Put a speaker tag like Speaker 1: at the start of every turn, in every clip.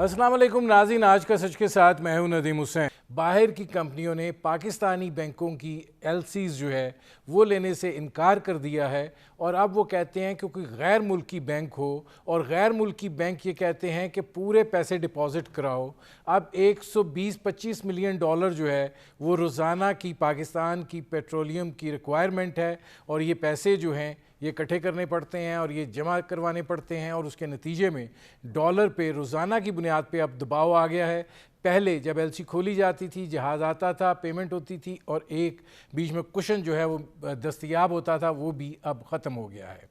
Speaker 1: अस्सलाम वालेकुम नाज़रीन, आज का सच के साथ मैं हूं नदीम हुसैन। बाहर की कंपनियों ने पाकिस्तानी बैंकों की एलसीज जो है वो लेने से इनकार कर दिया है और अब वो कहते हैं क्योंकि गैर मुल्की बैंक हो और गैर मुल्की बैंक ये कहते हैं कि पूरे पैसे डिपॉजिट कराओ। अब 120-25 मिलियन डॉलर जो है वो रोज़ाना की पाकिस्तान की पेट्रोलियम की रिक्वायरमेंट है और ये पैसे जो हैं ये इकट्ठे करने पड़ते हैं और ये जमा करवाने पड़ते हैं और उसके नतीजे में डॉलर पे रोज़ाना की बुनियाद पे अब दबाव आ गया है। पहले जब एलसी खोली जाती थी, जहाज़ आता था, पेमेंट होती थी और एक बीच में कुशन जो है वो दस्तयाब होता था, वो भी अब ख़त्म हो गया है।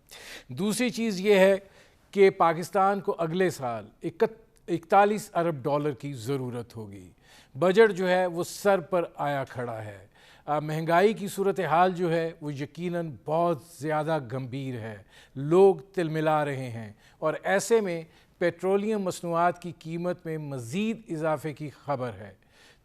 Speaker 1: दूसरी चीज़ ये है कि पाकिस्तान को अगले साल 41 अरब डॉलर की ज़रूरत होगी। बजट जो है वो सर पर आया खड़ा है। महंगाई की सूरत हाल जो है वो यकीनन बहुत ज़्यादा गंभीर है, लोग तिलमिला रहे हैं और ऐसे में पेट्रोलियम मसनूआत की कीमत में मज़ीद इजाफे की खबर है।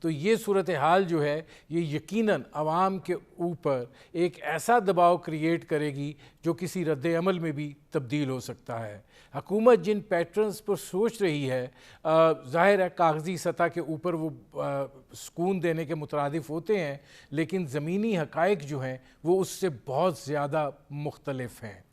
Speaker 1: तो ये सूरत हाल जो है ये यकीनन आवाम के ऊपर एक ऐसा दबाव क्रिएट करेगी जो किसी रद्द अमल में भी तब्दील हो सकता है। हुकूमत जिन पैटर्न्स पर सोच रही है, ज़ाहिर है कागज़ी सतह के ऊपर वो सुकून देने के मुतरादिफ होते हैं, लेकिन ज़मीनी हक़ाइक़ जो हैं वो उससे बहुत ज़्यादा मुख्तलिफ हैं।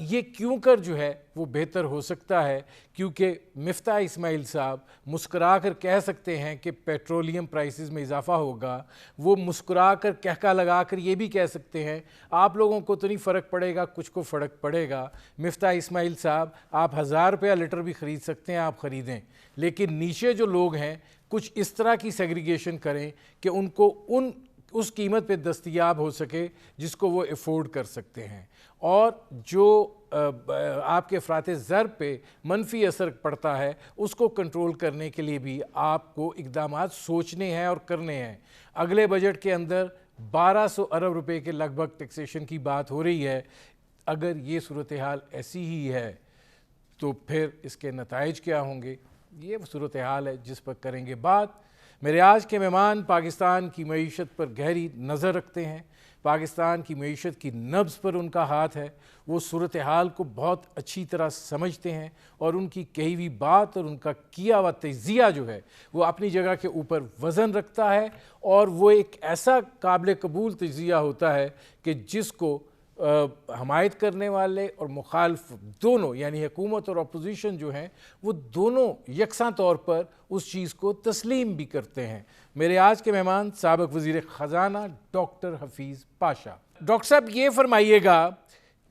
Speaker 1: ये क्यों कर जो है वो बेहतर हो सकता है क्योंकि मिफ्ता इस्माइल साहब मुस्कुरा कर कह सकते हैं कि पेट्रोलियम प्राइसेस में इजाफ़ा होगा। वो मुस्कुरा कर कहका लगा कर ये भी कह सकते हैं आप लोगों को तो नहीं फ़र्क पड़ेगा, कुछ को फ़र्क पड़ेगा। मिफ्ता इस्माइल साहब, आप 1000 रुपया लीटर भी ख़रीद सकते हैं, आप ख़रीदें, लेकिन नीचे जो लोग हैं कुछ इस तरह की सेग्रीगेशन करें कि उनको उस कीमत पे दस्तयाब हो सके जिसको वो अफोर्ड कर सकते हैं और जो आपके अफरात ज़र पे मनफी असर पड़ता है उसको कंट्रोल करने के लिए भी आपको इक़दामात सोचने हैं और करने हैं। अगले बजट के अंदर 1200 अरब रुपए के लगभग टैक्सेशन की बात हो रही है। अगर ये सूरत हाल ऐसी ही है तो फिर इसके नताइज क्या होंगे, ये सूरत हाल है जिस पर करेंगे बात। मेरे आज के मेहमान पाकिस्तान की मईशत पर गहरी नज़र रखते हैं, पाकिस्तान की मईशत की नब्ज़ पर उनका हाथ है, वो सूरत हाल को बहुत अच्छी तरह समझते हैं और उनकी कही हुई बात और उनका किया हुआ तजिया जो है वो अपनी जगह के ऊपर वज़न रखता है और वो एक ऐसा काबिल कबूल तजिया होता है कि जिसको हमायत करने वाले और मुखालिफ दोनों यानी हुकूमत और अपोजिशन जो हैं वो दोनों यकसा तौर पर उस चीज़ को तस्लीम भी करते हैं। मेरे आज के मेहमान साबिक़ वज़ीर ख़जाना डॉक्टर हफीज़ पाशा। डॉक्टर साहब, ये फरमाइएगा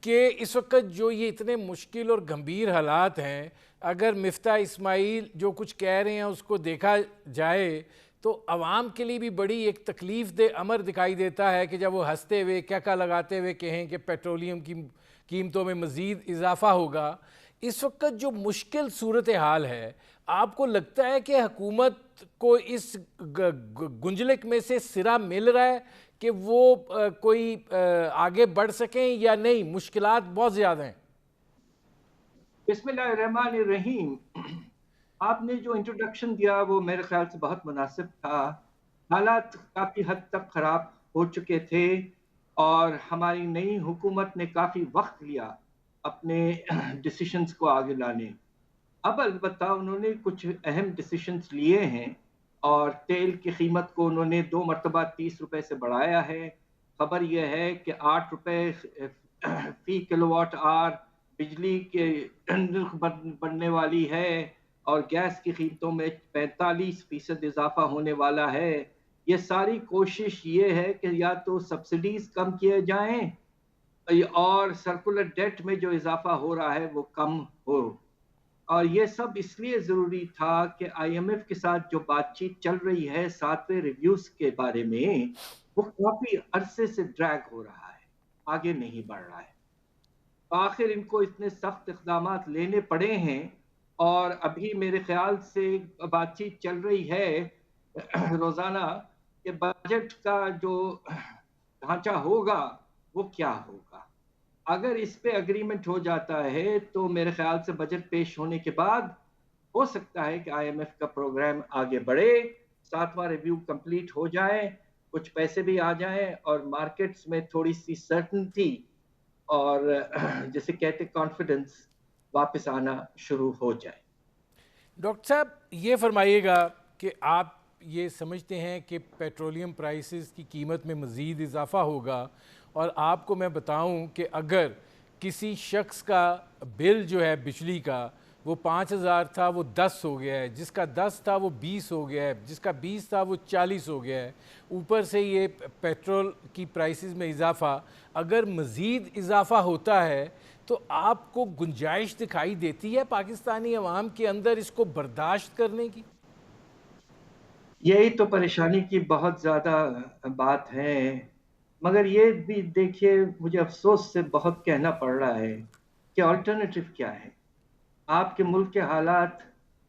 Speaker 1: कि इस वक्त जो ये इतने मुश्किल और गंभीर हालात हैं, अगर मिफ्ता इस्माइल जो कुछ कह रहे हैं उसको देखा जाए तो आवाम के लिए भी बड़ी एक तकलीफ़ दे अमर दिखाई देता है कि जब वो हंसते हुए कहका लगाते हुए कहें कि पेट्रोलियम की कीमतों में मज़ीद इजाफ़ा होगा। इस वक्त जो मुश्किल सूरत हाल है, आपको लगता है कि हुकूमत को इस गुंजलक में से सिरा मिल रहा है कि वो कोई आगे बढ़ सकें या नहीं, मुश्किलात बहुत ज़्यादा हैं?
Speaker 2: बिस्मिल्लाहिर्रहमानिर्रहीम। आपने जो इंट्रोडक्शन दिया वो मेरे ख्याल से बहुत मुनासिब था। हालात काफ़ी हद तक ख़राब हो चुके थे और हमारी नई हुकूमत ने काफ़ी वक़्त लिया अपने डिसीशंस को आगे लाने। अब अलबत्ता उन्होंने कुछ अहम डिसीशंस लिए हैं और तेल की कीमत को उन्होंने 2 मरतबा 30 रुपए से बढ़ाया है। खबर ये है कि 8 रुपए फ़ी किलोवाट आवर बिजली के बढ़ने वाली है और गैस की कीमतों में 45% इज़ाफ़ा होने वाला है। ये सारी कोशिश ये है कि या तो सब्सिडीज़ कम किए जाएँ और सर्कुलर डेट में जो इज़ाफ़ा हो रहा है वो कम हो। और ये सब इसलिए ज़रूरी था कि आईएमएफ के साथ जो बातचीत चल रही है 7वें रिव्यूज़ के बारे में, वो काफ़ी अरसे से ड्रैग हो रहा है, आगे नहीं बढ़ रहा है। आखिर इनको इतने सख्त इक़दामात लेने पड़े हैं और अभी मेरे ख़्याल से बातचीत चल रही है रोज़ाना कि बजट का जो ढाँचा होगा, वो क्या होगा? अगर इस पे एग्रीमेंट हो जाता है, तो मेरे ख़्याल से बजट पेश होने के बाद हो सकता है कि आईएमएफ का प्रोग्राम आगे बढ़े, 7वां रिव्यू कंप्लीट हो जाए, कुछ पैसे भी आ जाएँ और मार्केट्स में थोड़ी-सी सर्टेनिटी और जिसे कहते हैं कॉन्फिडेंस वापस आना शुरू हो जाए।
Speaker 1: डॉक्टर साहब ये फरमाइएगा कि आप ये समझते हैं कि पेट्रोलियम प्राइसेस की कीमत में मज़ीद इजाफ़ा होगा, और आपको मैं बताऊं कि अगर किसी शख्स का बिल जो है बिजली का वो 5,000 था वो 10 हो गया है, जिसका 10 था वो 20 हो गया है, जिसका 20 था वो 40 हो गया है, ऊपर से ये पेट्रोल की प्राइसेस में इजाफ़ा अगर मज़ीद इजाफ़ा होता है तो आपको गुंजाइश दिखाई देती है पाकिस्तानी अवाम के अंदर इसको बर्दाश्त करने की?
Speaker 2: यही तो परेशानी की बहुत ज़्यादा बात है। मगर ये भी देखिए, मुझे अफ़सोस से बहुत कहना पड़ रहा है कि अल्टरनेटिव क्या है? आपके मुल्क के हालात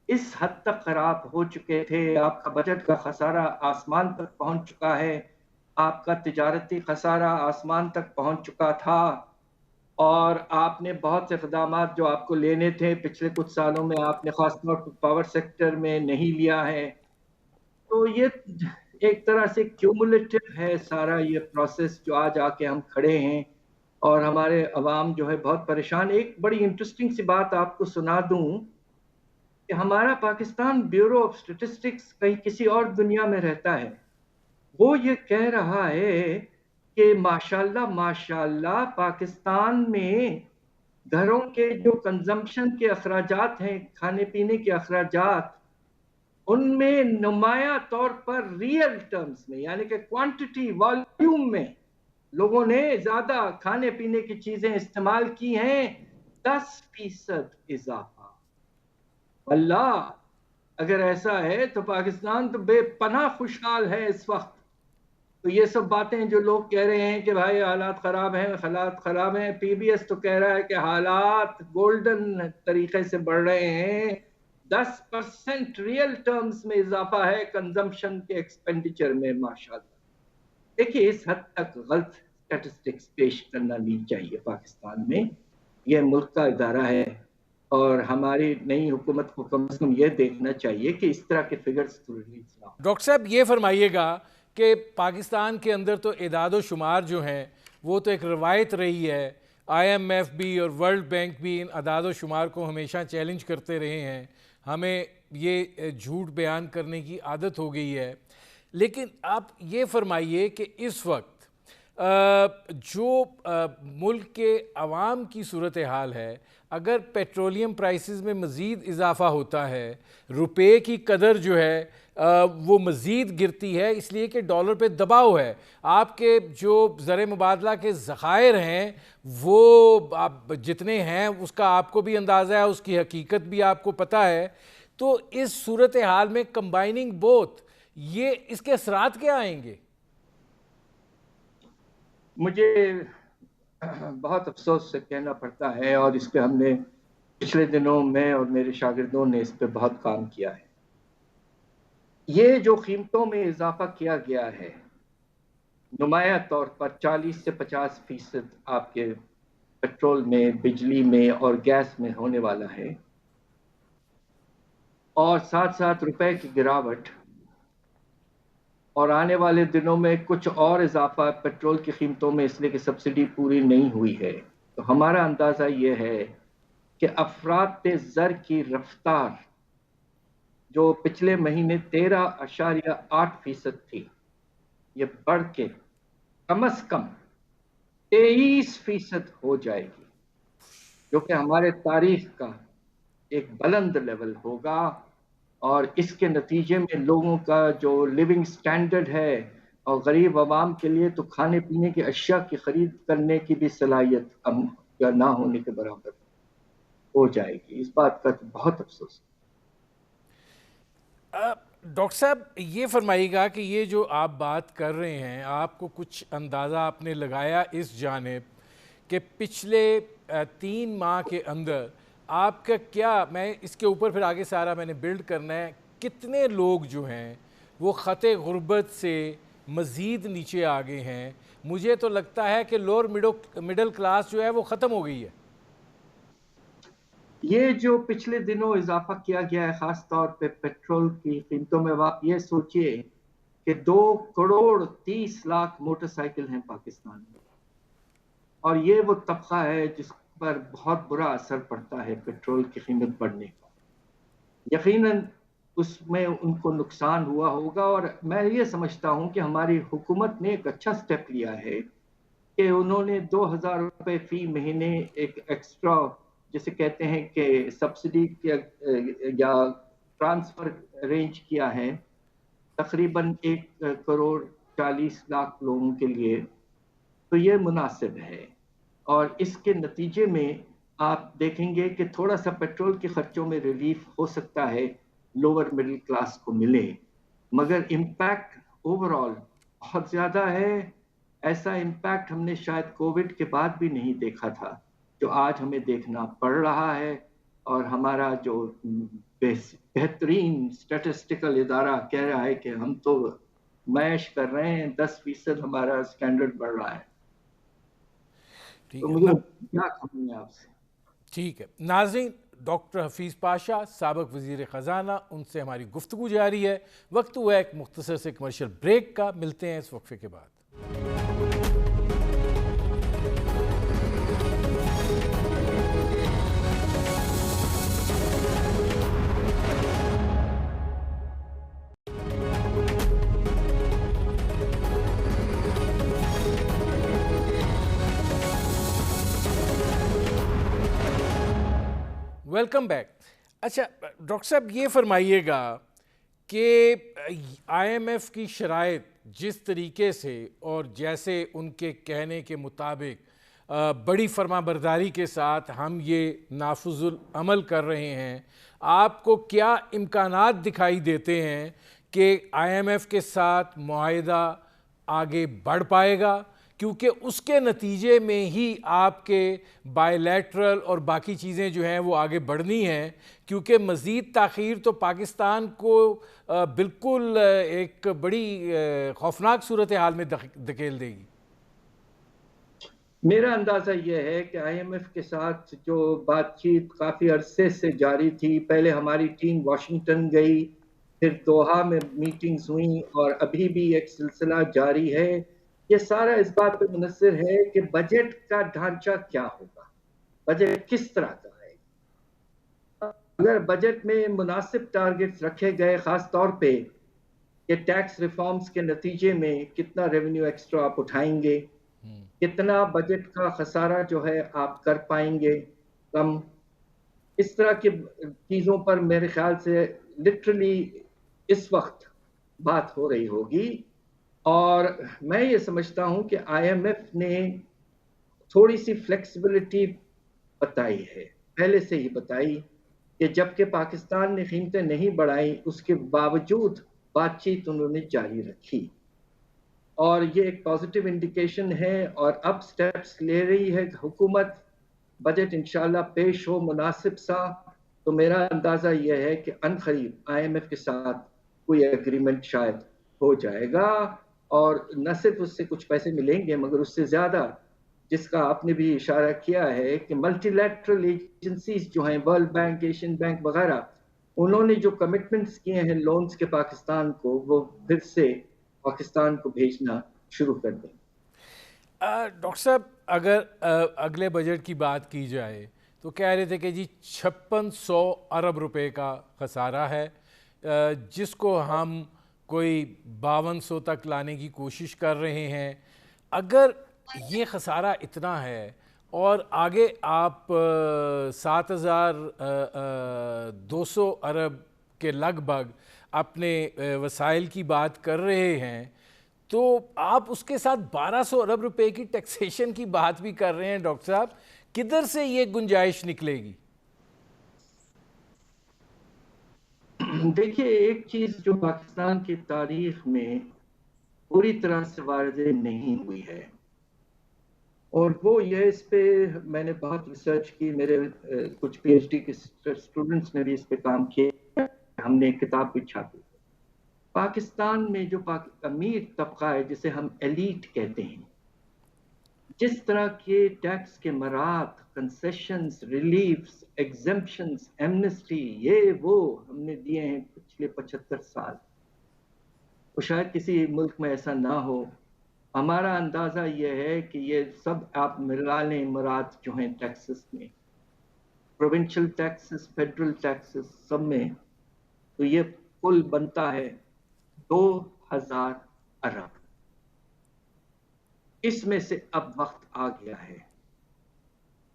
Speaker 2: इस हद तक ख़राब हो चुके थे, आपका बजट का खसारा आसमान तक पहुँच चुका है, आपका तिजारती खसारा आसमान तक पहुँच चुका था, और आपने बहुत से इक़दामात जो आपको लेने थे पिछले कुछ सालों में आपने ख़ास तौर पर पावर सेक्टर में नहीं लिया है। तो ये एक तरह से क्यूमुलेटिव है सारा ये प्रोसेस, जो आज आके हम खड़े हैं और हमारे अवाम जो है बहुत परेशान। एक बड़ी इंटरेस्टिंग सी बात आपको सुना दूं कि हमारा पाकिस्तान ब्यूरो ऑफ स्टैटिस्टिक्स कहीं किसी और दुनिया में रहता है। वो ये कह रहा है कि माशाल्लाह माशाल्लाह पाकिस्तान में घरों के जो कंजम्पशन के अखराजात हैं, खाने पीने के अखराजात, उनमें नुमाया तौर पर रियल टर्म्स में, यानी कि क्वांटिटी वॉल्यूम में लोगों ने ज्यादा खाने पीने की चीजें इस्तेमाल की हैं। 10% इजाफा। अल्लाह, अगर ऐसा है तो पाकिस्तान तो बेपनाह खुशहाल है इस वक्त। तो ये सब बातें जो लोग कह रहे हैं कि भाई हालात खराब हैं, हालात खराब हैं, पीबीएस तो कह रहा है कि हालात गोल्डन तरीके से बढ़ रहे हैं। 10% रियल टर्म्स में इजाफा है कंजम्पशन के एक्सपेंडिचर में, माशाल्लाह। देखिए, इस हद तक गलत स्टैटिस्टिक्स पेश करना नहीं चाहिए पाकिस्तान में। यह मुल्क का इदारा है और हमारी नई हुकूमत को कम से कम यह देखना चाहिए कि इस तरह के फिगर्स तो रिलीज ना हो।
Speaker 1: डॉक्टर साहब ये फरमाइएगा कि पाकिस्तान के अंदर तो इदाद शुमार जो हैं वो तो एक रवायत रही है, IMF भी और वर्ल्ड बैंक भी इन अदाद शुमार को हमेशा चैलेंज करते रहे हैं, हमें ये झूठ बयान करने की आदत हो गई है। लेकिन आप ये फरमाइए कि इस वक्त जो मुल्क के अवाम की सूरत हाल है, अगर पेट्रोलियम प्राइसेस में मज़ीद इजाफ़ा होता है, रुपए की कदर जो है वो मज़ीद गिरती है इसलिए कि डॉलर पे दबाव है, आपके जो ज़र मुबादला के ज़खायर हैं वो आप जितने हैं उसका आपको भी अंदाज़ा है, उसकी हकीकत भी आपको पता है। तो इस सूरत हाल में कंबाइनिंग बोथ, ये इसके असरात क्या आएंगे?
Speaker 2: मुझे बहुत अफसोस से कहना पड़ता है, और इस पे हमने पिछले दिनों में और मेरे शागिर्दों ने इस पे बहुत काम किया है। ये जो कीमतों में इजाफा किया गया है, नुमाया तौर पर 40 से 50% आपके पेट्रोल में, बिजली में और गैस में होने वाला है, और साथ साथ रुपए की गिरावट, और आने वाले दिनों में कुछ और इजाफा पेट्रोल की कीमतों में, इसलिए कि सब्सिडी पूरी नहीं हुई है। तो हमारा अंदाज़ा ये है कि अफरात ज़र की रफ्तार जो पिछले महीने 13.8% थी, ये बढ़ के कम से कम 23% हो जाएगी, जो कि हमारे तारीख का एक बुलंद लेवल होगा। और इसके नतीजे में लोगों का जो लिविंग स्टैंडर्ड है, और गरीब आवाम के लिए तो खाने पीने की अशिया की खरीद करने की भी सलाहियत कम या ना होने के बराबर हो जाएगी। इस बात का तो बहुत अफसोस।
Speaker 1: डॉक्टर साहब ये फरमाइएगा कि ये जो आप बात कर रहे हैं, आपको कुछ अंदाज़ा आपने लगाया इस जानिब कि पिछले 3 माह के अंदर आपका क्या, मैं इसके ऊपर फिर आगे सारा मैंने बिल्ड करना है, कितने लोग जो हैं वो ख़त गुर्बत से मज़ीद नीचे आ गए हैं? मुझे तो लगता है कि लोअर मिडल क्लास जो है वो ख़त्म हो गई है।
Speaker 2: ये जो पिछले दिनों इजाफा किया गया है खास तौर पे पेट्रोल की कीमतों में, आप ये सोचिए कि 2 करोड़ 30 लाख मोटरसाइकिल हैं पाकिस्तान में, और ये वो तबका है जिस पर बहुत बुरा असर पड़ता है पेट्रोल की कीमत बढ़ने का। यकीनन उसमें उनको नुकसान हुआ होगा। और मैं ये समझता हूँ कि हमारी हुकूमत ने एक अच्छा स्टेप लिया है कि उन्होंने 2,000 रुपये फी महीने एक एक्स्ट्रा, जिसे कहते हैं कि सब्सिडी या ट्रांसफर अरेंज किया है तकरीबन 1,40,00,000 लोगों के लिए। तो ये मुनासिब है और इसके नतीजे में आप देखेंगे कि थोड़ा सा पेट्रोल के खर्चों में रिलीफ हो सकता है, लोअर मिडिल क्लास को मिले, मगर इम्पैक्ट ओवरऑल बहुत ज़्यादा है। ऐसा इम्पैक्ट हमने शायद कोविड के बाद भी नहीं देखा था जो आज हमें देखना पड़ रहा है। और हमारा जो बेहतरीन स्टैटिस्टिकल इदारा कह रहा है कि हम तो मैश कर रहे हैं, 10% हमारा स्टैंडर्ड बढ़ रहा है।
Speaker 1: ठीक
Speaker 2: तो
Speaker 1: है
Speaker 2: मुझे
Speaker 1: ना।
Speaker 2: क्या कहूँ मैं आपसे।
Speaker 1: ठीक है नाज़रीन, डॉक्टर हफीज़ पाशा साबिक़ वज़ीर ख़जाना, उनसे हमारी गुफ्तगू जारी है। वक्त हुआ एक मुख्तसर से कमर्शियल ब्रेक का, मिलते हैं इस वक्फे के बाद। Welcome back. अच्छा डॉक्टर साहब, ये फरमाइएगा कि आईएमएफ की शराइत जिस तरीके से और जैसे उनके कहने के मुताबिक बड़ी फरमाबरदारी के साथ हम ये नाफुजुल अमल कर रहे हैं, आपको क्या इम्कानात दिखाई देते हैं कि आईएमएफ के साथ मुआहिदा आगे बढ़ पाएगा? क्योंकि उसके नतीजे में ही आपके बायलैटरल और बाकी चीज़ें जो हैं वो आगे बढ़नी हैं, क्योंकि मज़ीद ताख़ीर तो पाकिस्तान को बिल्कुल एक बड़ी खौफनाक सूरत हाल में धकेल देगी।
Speaker 2: मेरा अंदाज़ा ये है कि आईएमएफ के साथ जो बातचीत काफ़ी अरसे से जारी थी, पहले हमारी टीम वाशिंगटन गई, फिर दोहा में मीटिंग्स हुई और अभी भी एक सिलसिला जारी है। ये सारा इस बात पे मुनहसर है कि बजट का ढांचा क्या होगा, बजट किस तरह का है। अगर बजट में मुनासिब टारगेट्स रखे गए, ख़ास तौर पे कि टैक्स रिफॉर्म्स के नतीजे में कितना रेवेन्यू एक्स्ट्रा आप उठाएंगे, कितना बजट का खसारा जो है आप कर पाएंगे कम, इस तरह की चीज़ों पर मेरे ख्याल से लिटरली इस वक्त बात हो रही होगी। और मैं ये समझता हूँ कि आईएमएफ ने थोड़ी सी फ्लेक्सिबिलिटी बताई है, पहले से ही बताई, कि जबकि पाकिस्तान ने कीमतें नहीं बढ़ाई उसके बावजूद बातचीत उन्होंने जारी रखी और ये एक पॉजिटिव इंडिकेशन है। और अब स्टेप्स ले रही है हुकूमत, बजट इंशाल्लाह पेश हो मुनासिब सा, तो मेरा अंदाज़ा यह है कि अनकरीब आईएमएफ के साथ कोई एग्रीमेंट शायद हो जाएगा। और न सिर्फ उससे कुछ पैसे मिलेंगे मगर उससे ज़्यादा, जिसका आपने भी इशारा किया है कि मल्टीलैटरल एजेंसीज जो हैं, वर्ल्ड बैंक, एशियन बैंक वगैरह, उन्होंने जो कमिटमेंट्स किए हैं लोन्स के पाकिस्तान को, वो फिर से पाकिस्तान को भेजना शुरू कर दें।
Speaker 1: डॉक्टर साहब, अगर अगले बजट की बात की जाए तो कह रहे थे कि जी 5600 अरब रुपए का खसारा है, जिसको हम कोई 5200 तक लाने की कोशिश कर रहे हैं। अगर ये खसारा इतना है और आगे आप 7,200 अरब के लगभग अपने वसाइल की बात कर रहे हैं, तो आप उसके साथ 1200 अरब रुपए की टैक्सेशन की बात भी कर रहे हैं। डॉक्टर साहब, किधर से ये गुंजाइश निकलेगी?
Speaker 2: देखिए, एक चीज जो पाकिस्तान की तारीख में पूरी तरह से वाज़ेह नहीं हुई है और वो ये, इस पे मैंने बहुत रिसर्च की, मेरे कुछ पीएचडी के स्टूडेंट्स ने भी इस पे काम किया, हमने एक किताब भी छापी। पाकिस्तान में जो अमीर तबका है, जिसे हम एलीट कहते हैं, जिस तरह के टैक्स के मरात, कंसेशंस, रिलीफ्स, एग्जेम्पशंस, एमनेस्टी, ये वो हमने दिए हैं पिछले 75 साल, तो शायद किसी मुल्क में ऐसा ना हो। हमारा अंदाज़ा ये है कि ये सब आप मिला लें मरात जो हैं टैक्सेस में, प्रोविंशियल टैक्सेस, फेडरल टैक्सेस, सब में तो ये कुल बनता है 2000 अरब। इसमें से अब वक्त आ गया है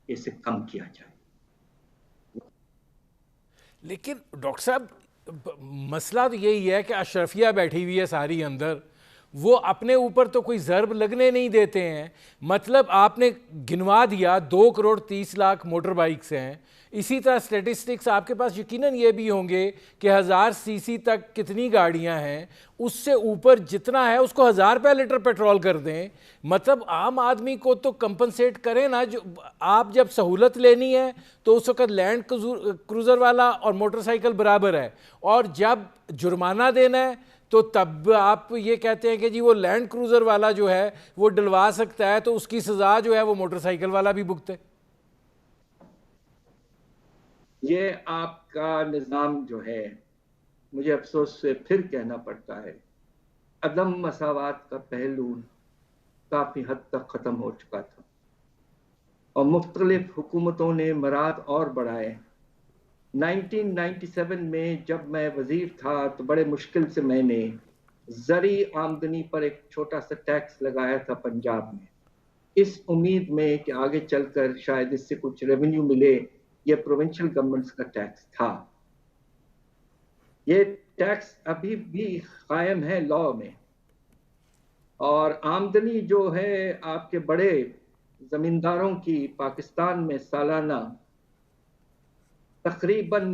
Speaker 2: इसे कम किया जाए।
Speaker 1: लेकिन डॉक्टर साहब, मसला तो यही है कि अशरफिया बैठी हुई है सारी अंदर, वो अपने ऊपर तो कोई ज़र्ब लगने नहीं देते हैं। मतलब आपने गिनवा दिया 2 करोड़ 30 लाख मोटर बाइक्स हैं। इसी तरह स्टेटिस्टिक्स आपके पास यकीनन ये भी होंगे कि 1000 सीसी तक कितनी गाड़ियां हैं, उससे ऊपर जितना है उसको 1000 रुपये लीटर पेट्रोल कर दें। मतलब आम आदमी को तो कंपनसेट करें ना। जो आप जब सहूलत लेनी है तो उस वक्त लैंड क्रूज़र वाला और मोटरसाइकिल बराबर है, और जब जुर्माना देना है तो तब आप ये कहते हैं कि जी वो लैंड क्रूज़र वाला जो है वो डलवा सकता है, तो उसकी सज़ा जो है वो मोटरसाइकिल वाला भी भुगते।
Speaker 2: ये आपका निज़ाम जो है, मुझे अफसोस से फिर कहना पड़ता है, अदम मसावात का पहलू काफ़ी हद तक ख़त्म हो चुका था और मुख्तलिफ हुकूमतों ने मराद और बढ़ाए। 1997 में जब मैं वज़ीर था तो बड़े मुश्किल से मैंने ज़री आमदनी पर एक छोटा सा टैक्स लगाया था पंजाब में, इस उम्मीद में कि आगे चलकर शायद इससे कुछ रेवेन्यू मिले। ये प्रोविंशियल गवर्नमेंट्स का टैक्स था। ये टैक्स अभी भी कायम है लॉ में, और आमदनी जो है आपके बड़े जमींदारों की पाकिस्तान में सालाना तकरीबन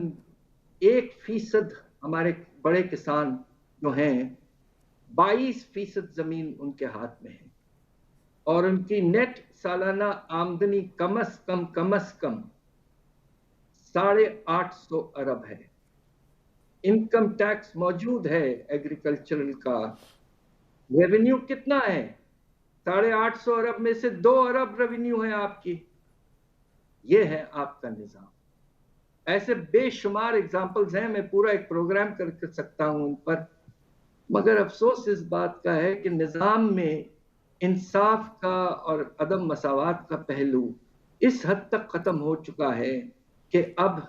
Speaker 2: 1% हमारे बड़े किसान जो हैं 22% जमीन उनके हाथ में है, और उनकी नेट सालाना आमदनी कम अज कम 850 अरब है। इनकम टैक्स मौजूद है, एग्रीकल्चरल का रेवेन्यू कितना है? 850 अरब में से 2 अरब रेवेन्यू है आपकी। ये है आपका निजाम। ऐसे बेशुमार एग्जाम्पल्स हैं, मैं पूरा एक प्रोग्राम कर सकता हूं उन पर, मगर अफसोस इस बात का है कि निजाम में इंसाफ का और अदम मसावात का पहलू इस हद तक खत्म हो चुका है कि अब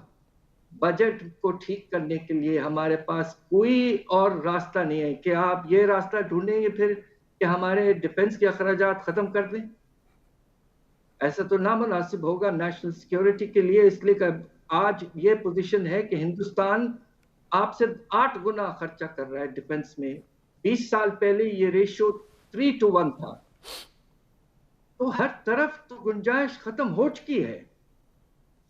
Speaker 2: बजट को ठीक करने के लिए हमारे पास कोई और रास्ता नहीं है कि आप ये रास्ता ढूंढेंगे फिर कि हमारे डिफेंस के अखराजात खत्म कर दें। ऐसा तो नामुनासिब होगा नेशनल सिक्योरिटी के लिए, इसलिए कि आज ये पोजीशन है कि हिंदुस्तान आपसे 8 गुना खर्चा कर रहा है डिफेंस में। 20 साल पहले ये रेशियो 3:1 था। तो हर तरफ तो गुंजाइश खत्म हो चुकी है।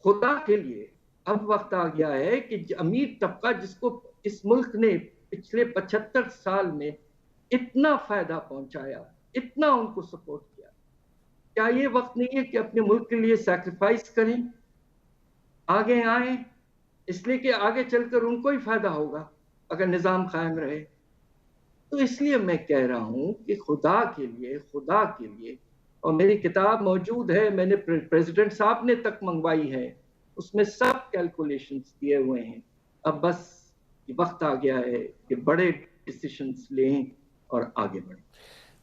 Speaker 2: खुदा के लिए अब वक्त आ गया है कि अमीर तबका जिसको इस मुल्क ने पिछले 75 साल में इतना फायदा पहुंचाया, इतना उनको सपोर्ट किया, क्या ये वक्त नहीं है कि अपने मुल्क के लिए सैक्रिफाइस करें, आगे आए? इसलिए कि आगे चलकर उनको ही फायदा होगा अगर निजाम कायम रहे। तो इसलिए मैं कह रहा हूं कि खुदा के लिए, और मेरी किताब मौजूद है, मैंने प्रेसिडेंट साहब ने तक मंगवाई है, उसमें सब कैलकुलेशंस दिए हुए हैं। अब बस वक्त आ गया है कि बड़े डिसीजंस लें और आगे बढ़ें।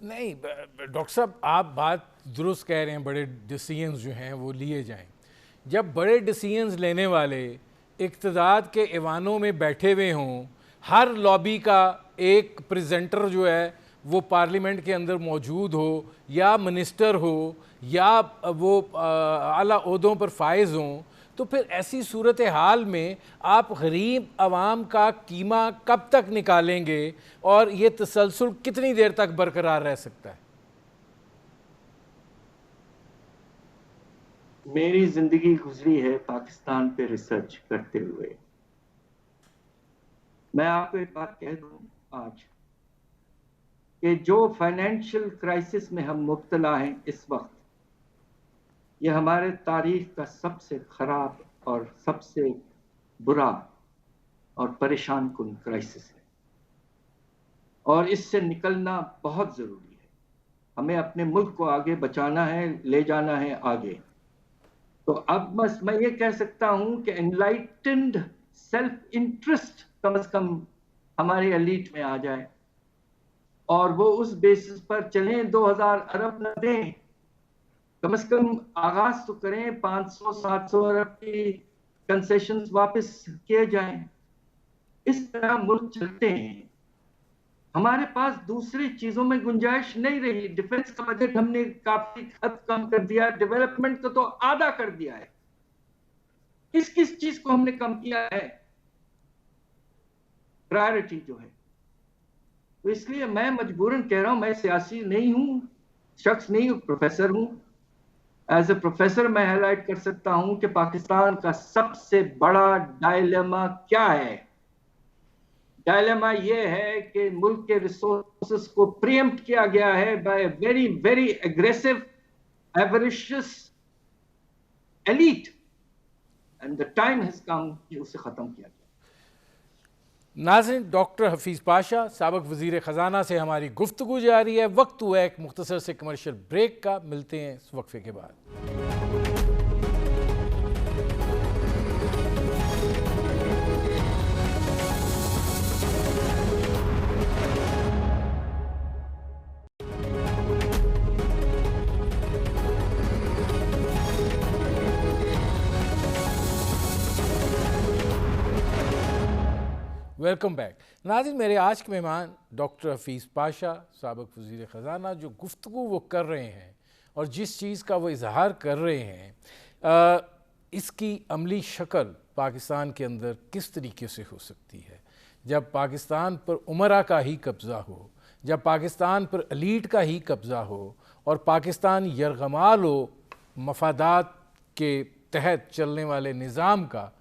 Speaker 1: नहीं डॉक्टर साहब, आप बात दुरुस्त कह रहे हैं, बड़े डिसीजंस जो हैं वो लिए जाएं। जब बड़े डिसीजंस लेने वाले इक़्तिदार के ऐवानों में बैठे हुए हों, हर लॉबी का एक प्रेजेंटर जो है वो पार्लियामेंट के अंदर मौजूद हो, या मिनिस्टर हो, या वो आला ओहदों पर फायज हों, तो फिर ऐसी सूरत हाल में आप गरीब आवाम का कीमा कब तक निकालेंगे और ये तसलसल कितनी देर तक बरकरार रह सकता है?
Speaker 2: मेरी जिंदगी गुजरी है पाकिस्तान पे रिसर्च करते हुए। मैं आपको एक बात कह दूं आज कि जो फाइनेंशियल क्राइसिस में हम मुब्तला हैं इस वक्त, ये हमारे तारीख का सबसे खराब और सबसे बुरा और परेशान कुन क्राइसिस है, और इससे निकलना बहुत जरूरी है। हमें अपने मुल्क को आगे बचाना है, ले जाना है आगे। तो अब बस मैं ये कह सकता हूं कि एनलाइटेंड सेल्फ इंटरेस्ट कम से कम हमारे एलीट में आ जाए, और वो उस बेसिस पर चलें। 2000 अरब न दें, कम से कम आगाज तो करें। 500-700 अरब की कंसेशंस वापस किए जाएं। इस तरह मुल्क चलते हैं। हमारे पास दूसरी चीजों में गुंजाइश नहीं रही। डिफेंस का बजट हमने काफी हद कम कर दिया, डेवलपमेंट को तो आधा कर दिया है। किस किस चीज को हमने कम किया है? प्रायोरिटी जो है। तो इसलिए मैं मजबूरन कह रहा हूं, मैं सियासी नहीं हूं, शख्स नहीं हूं, प्रोफेसर हूं। एज ए प्रोफेसर मैं हाईलाइट कर सकता हूं कि पाकिस्तान का सबसे बड़ा डायलेमा क्या है। डायलेमा ये है कि मुल्क के रिसोर्सेस को प्रीएम्प्ट किया गया है by very very aggressive avaricious elite, and the time has come कि उसे खत्म किया जाए।
Speaker 1: नाज़रीन, डॉक्टर हफीज़ पाशा साबिक़ वज़ीर ख़जाना से हमारी गुफ्तगू जारी है। वक्त हुआ एक मुख्तसर से कमर्शियल ब्रेक का, मिलते हैं इस वक्फे के बाद। Welcome back. नाज़रीन, मेरे आज के मेहमान डॉक्टर हफीज़ पाशा साबिक़ वज़ीर ख़जाना, जो गुफ्तगू वो कर रहे हैं और जिस चीज़ का वो इजहार कर रहे हैं, इसकी अमली शक्ल पाकिस्तान के अंदर किस तरीके से हो सकती है। जब पाकिस्तान पर उमरा का ही कब्ज़ा हो, जब पाकिस्तान पर एलीट का ही कब्ज़ा हो और पाकिस्तान यरगमाल हो मफादात के तहत चलने वाले निज़ाम का,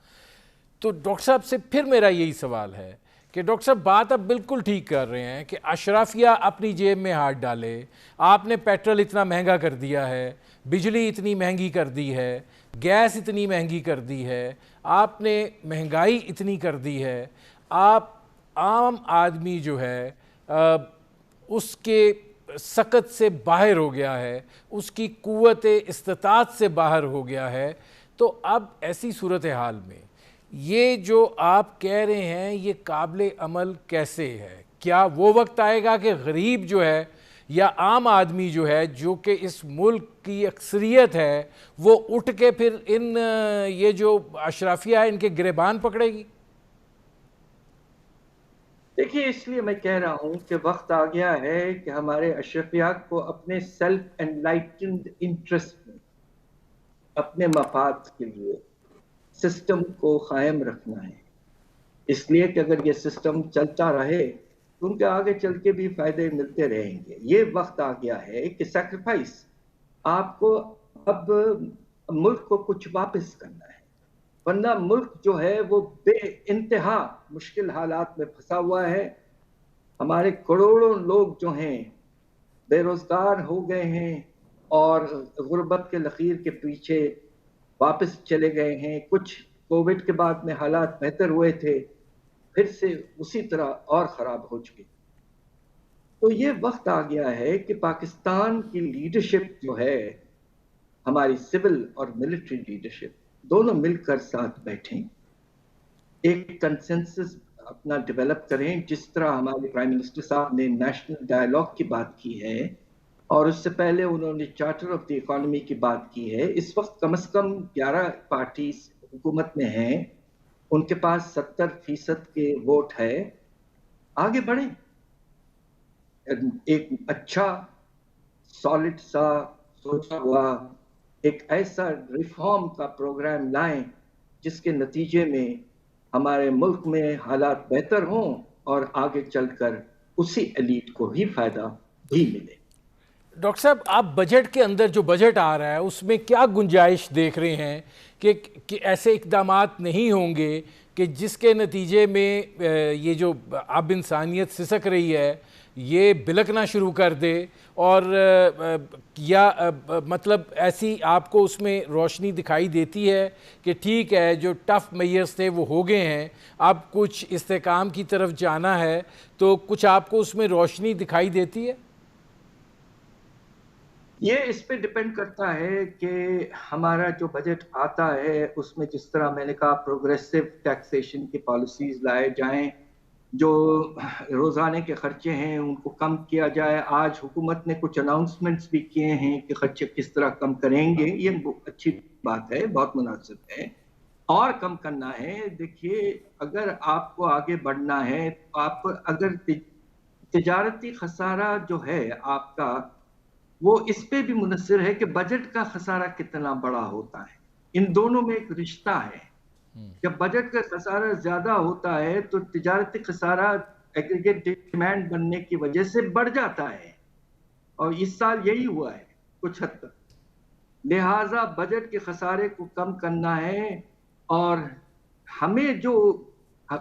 Speaker 1: तो डॉक्टर साहब से फिर मेरा यही सवाल है कि डॉक्टर साहब बात आप बिल्कुल ठीक कर रहे हैं कि अशराफिया अपनी जेब में हाथ डाले। आपने पेट्रोल इतना महंगा कर दिया है, बिजली इतनी महंगी कर दी है, गैस इतनी महंगी कर दी है, आपने महंगाई इतनी कर दी है, आप आम आदमी जो है उसके सकत से बाहर हो गया है, उसकी कुव्वत इस्तिताअत से बाहर हो गया है। तो अब ऐसी सूरत हाल में ये जो आप कह रहे हैं ये काबिल अमल कैसे है? क्या वो वक्त आएगा कि गरीब जो है या आम आदमी जो है, जो कि इस मुल्क की अक्सरियत है, वो उठ के फिर इन ये जो अशराफिया है इनके गिरेबान पकड़ेगी?
Speaker 2: देखिए, इसलिए मैं कह रहा हूं कि वक्त आ गया है कि हमारे अशराफिया को अपने सेल्फ एनलाइटेंड इंटरेस्ट में, अपने मफाद के लिए सिस्टम को कायम रखना है। इसलिए कि अगर ये सिस्टम चलता रहे तो उनके आगे चल के भी फायदे मिलते रहेंगे। ये वक्त आ गया है कि सैक्रिफाइस आपको अब मुल्क को कुछ वापस करना है, वरना मुल्क जो है वो बेइंतहा मुश्किल हालात में फंसा हुआ है। हमारे करोड़ों लोग जो हैं बेरोजगार हो गए हैं और गुर्बत के लकीर के पीछे वापस चले गए हैं। कुछ कोविड के बाद में हालात बेहतर हुए थे, फिर से उसी तरह और ख़राब हो चुके। तो ये वक्त आ गया है कि पाकिस्तान की लीडरशिप जो है, हमारी सिविल और मिलिट्री लीडरशिप दोनों मिलकर साथ बैठें, एक कंसेंसस अपना डेवलप करें। जिस तरह हमारे प्राइम मिनिस्टर साहब ने नेशनल डायलॉग की बात की है और उससे पहले उन्होंने चार्टर ऑफ द इकोनॉमी की बात की है। इस वक्त कम से कम 11 पार्टी हुकूमत में हैं, उनके पास 70% के वोट है। आगे बढ़े, एक अच्छा सॉलिड सा सोचा हुआ एक ऐसा रिफॉर्म का प्रोग्राम लाएं जिसके नतीजे में हमारे मुल्क में हालात बेहतर हों और आगे चलकर उसी एलीट को ही फायदा भी मिले।
Speaker 1: डॉक्टर साहब, आप बजट के अंदर जो बजट आ रहा है उसमें क्या गुंजाइश देख रहे हैं कि ऐसे इक़दामात नहीं होंगे कि जिसके नतीजे में ये जो अब इंसानियत सिसक रही है ये बिलकना शुरू कर दे और मतलब ऐसी आपको उसमें रोशनी दिखाई देती है कि ठीक है, जो टफ मेयर्स थे वो हो गए हैं, अब कुछ इस्तेकाम की तरफ जाना है, तो कुछ आपको उसमें रोशनी दिखाई देती है?
Speaker 2: ये इस पे डिपेंड करता है कि हमारा जो बजट आता है उसमें जिस तरह मैंने कहा प्रोग्रेसिव टैक्सेशन की पॉलिसीज लाए जाएं, जो रोज़ाने के खर्चे हैं उनको कम किया जाए। आज हुकूमत ने कुछ अनाउंसमेंट्स भी किए हैं कि खर्चे किस तरह कम करेंगे, ये अच्छी बात है, बहुत मुनासिब है। और कम करना है। देखिए, अगर आपको आगे बढ़ना है तो आप अगर तिजारती खसारा जो है आपका, वो इस पे भी मुनस्सिर है कि बजट का खसारा कितना बड़ा होता है। इन दोनों में एक रिश्ता है। जब बजट का खसारा ज्यादा होता है तो तिजारती खसारा एग्रीगेट डिमांड बनने की वजह से बढ़ जाता है, और इस साल यही हुआ है कुछ हद तक। लिहाजा बजट के खसारे को कम करना है। और हमें जो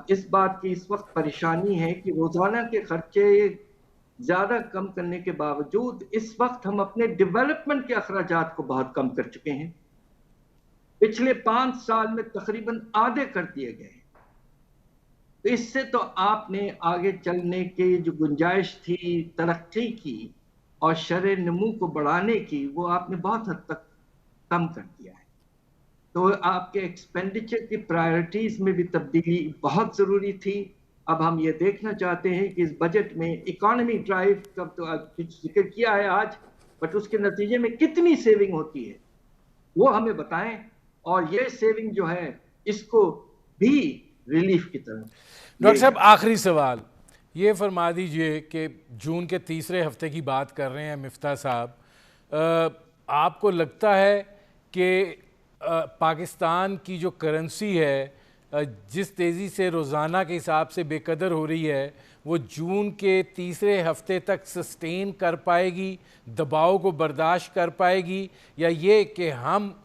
Speaker 2: इस बात की इस वक्त परेशानी है कि रोजाना के खर्चे ज्यादा कम करने के बावजूद इस वक्त हम अपने डेवलपमेंट के अखराजात को बहुत कम कर चुके हैं। पिछले 5 साल में तकरीबन आधे कर दिए गए। तो इससे तो आपने आगे चलने की जो गुंजाइश थी तरक्की की और शरह नमू को बढ़ाने की, वो आपने बहुत हद तक कम कर दिया है। तो आपके एक्सपेंडिचर की प्रायोरिटीज में भी तब्दीली बहुत जरूरी थी। अब हम ये देखना चाहते हैं कि इस बजट में इकोनॉमी ड्राइव का तो जिक्र किया है आज, बट उसके नतीजे में कितनी सेविंग होती है वो हमें बताएं, और ये सेविंग जो है इसको भी रिलीफ की तरफ।
Speaker 1: डॉक्टर साहब, आखिरी सवाल ये फरमा दीजिए कि जून के तीसरे हफ्ते की बात कर रहे हैं मिफ्ता साहब, आपको लगता है कि पाकिस्तान की जो करेंसी है जिस तेज़ी से रोज़ाना के हिसाब से बेकदर हो रही है, वो जून के तीसरे हफ्ते तक सस्टेन कर पाएगी, दबाव को बर्दाश्त कर पाएगी, या ये कि हम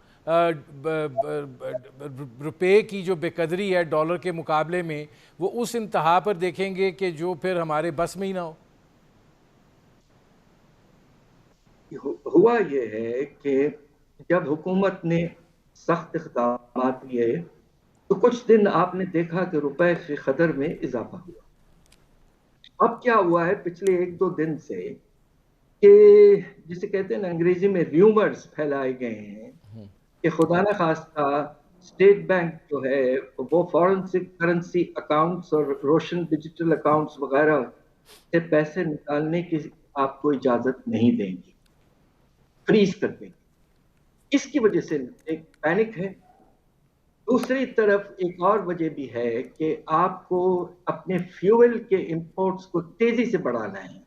Speaker 1: रुपए की जो बेकदरी है डॉलर के मुकाबले में वो उस इंतहा पर देखेंगे कि जो फिर हमारे बस में ही ना हो?
Speaker 2: हुआ ये है कि जब हुकूमत ने सख्त इक़दाम लिए तो कुछ दिन आपने देखा कि रुपए की कदर में इजाफा हुआ। अब क्या हुआ है पिछले 1-2 दिन से कि जिसे कहते हैं ना अंग्रेजी में र्यूमर्स फैलाए गए हैं कि खुदा न खास्ता स्टेट बैंक जो है वो फॉरेन करेंसी अकाउंट्स और रोशन डिजिटल अकाउंट्स वगैरह से पैसे निकालने की आपको इजाजत नहीं देंगी, फ्रीज कर देंगे। इसकी वजह से एक पैनिक है। दूसरी तरफ एक और वजह भी है कि आपको अपने फ्यूल के इंपोर्ट्स को तेजी से बढ़ाना है,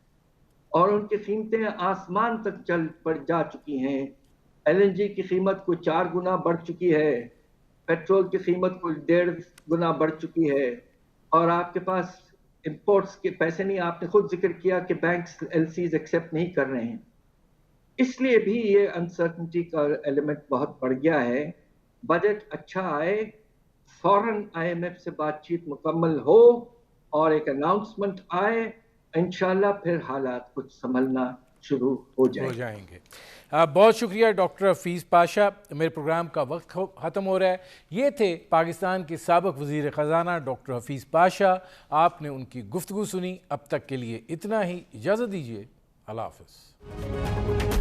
Speaker 2: और उनकी कीमतें आसमान तक जा चुकी हैं। एलएनजी की कीमत को 4 गुना बढ़ चुकी है, पेट्रोल की कीमत को 1.5 गुना बढ़ चुकी है, और आपके पास इंपोर्ट्स के पैसे नहीं। आपने खुद जिक्र किया कि बैंक्स एलसीज एक्सेप्ट नहीं कर रहे हैं, इसलिए भी ये अनसर्टनिटी का एलिमेंट बहुत बढ़ गया है। बजट अच्छा आए, फौरन आईएमएफ से बातचीत मुकम्मल हो और एक अनाउंसमेंट आए, इंशाल्लाह फिर हालात कुछ संभलना शुरू हो जाएंगे।
Speaker 1: बहुत शुक्रिया डॉक्टर हफीज़ पाशा। मेरे प्रोग्राम का वक्त ख़त्म हो रहा है। ये थे पाकिस्तान के साबिक़ वज़ीर ख़जाना डॉक्टर हफीज़ पाशा। आपने उनकी गुफ्तगू सुनी। अब तक के लिए इतना ही, इजाज़त दीजिए। अल्लाह हाफ़िज़।